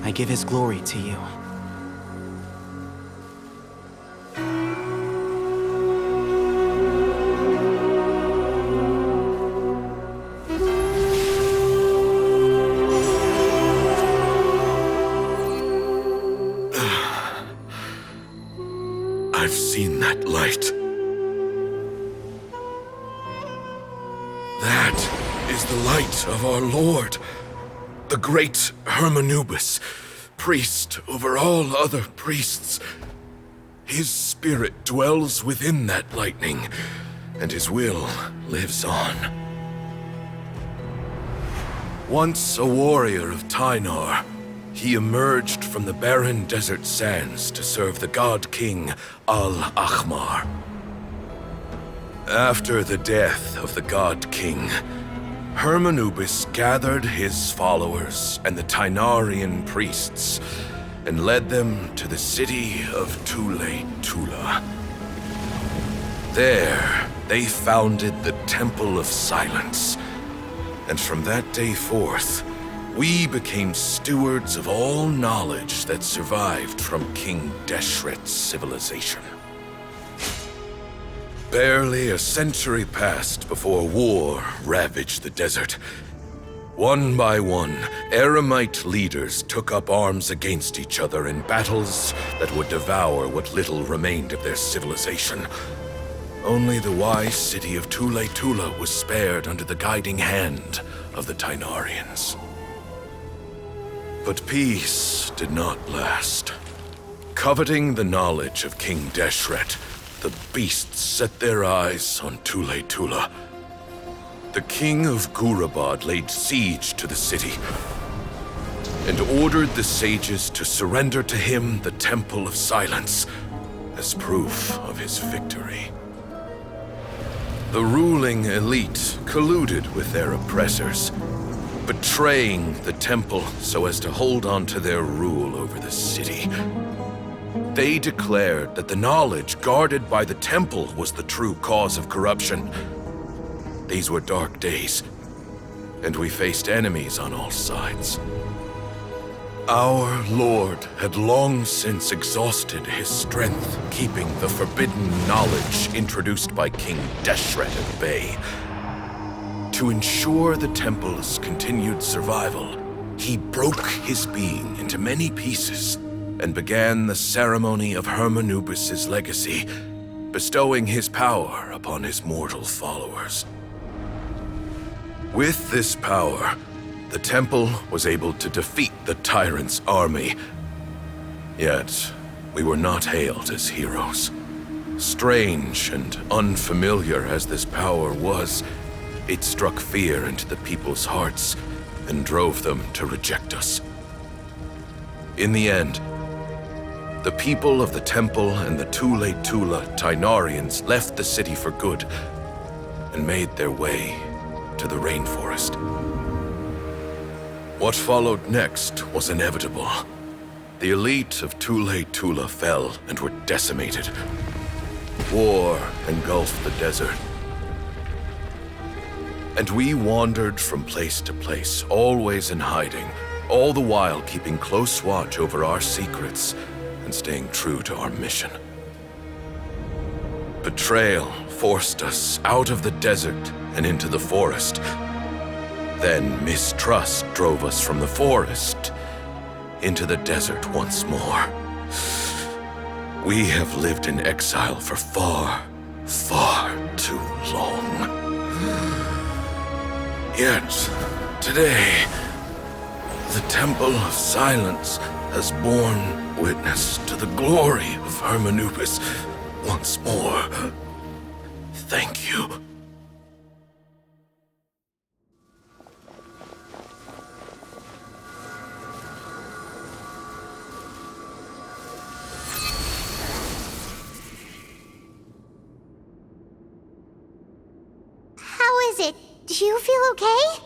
I give his glory to you. I've seen that light. That is the light of our Lord, the great Hermanubis, priest over all other priests. His spirit dwells within that lightning, and his will lives on. Once a warrior of Tynar, he emerged from the barren desert sands to serve the god king Al-Ahmar. After the death of the god king, Hermanubis gathered his followers and the Tynarian priests and led them to the city of Tule-Tula. There, they founded the Temple of Silence, and from that day forth, we became stewards of all knowledge that survived from King Deshret's civilization. Barely a century passed before war ravaged the desert. One by one, Eremite leaders took up arms against each other in battles that would devour what little remained of their civilization. Only the wise city of Tule-Tula was spared under the guiding hand of the Tynarians. But peace did not last. Coveting the knowledge of King Deshret, the beasts set their eyes on Tule-Tula. The king of Gurabad laid siege to the city and ordered the sages to surrender to him the Temple of Silence as proof of his victory. The ruling elite colluded with their oppressors, betraying the temple so as to hold on to their rule over the city. They declared that the knowledge guarded by the temple was the true cause of corruption. These were dark days, and we faced enemies on all sides. Our Lord had long since exhausted his strength, keeping the forbidden knowledge introduced by King Deshret at bay. To ensure the temple's continued survival, he broke his being into many pieces and began the ceremony of Hermanubis' legacy, bestowing his power upon his mortal followers. With this power, the temple was able to defeat the tyrant's army. Yet, we were not hailed as heroes. Strange and unfamiliar as this power was, it struck fear into the people's hearts and drove them to reject us. In the end, the people of the temple and the Tule-Tula Tynarians left the city for good and made their way to the rainforest. What followed next was inevitable. The elite of Tule-Tula fell and were decimated. War engulfed the desert. And we wandered from place to place, always in hiding, all the while keeping close watch over our secrets and staying true to our mission. Betrayal forced us out of the desert and into the forest. Then mistrust drove us from the forest into the desert once more. We have lived in exile for far, far too long. Yet, today, the Temple of Silence has borne witness to the glory of Hermanubis once more. Thank you. How is it? Do you feel okay?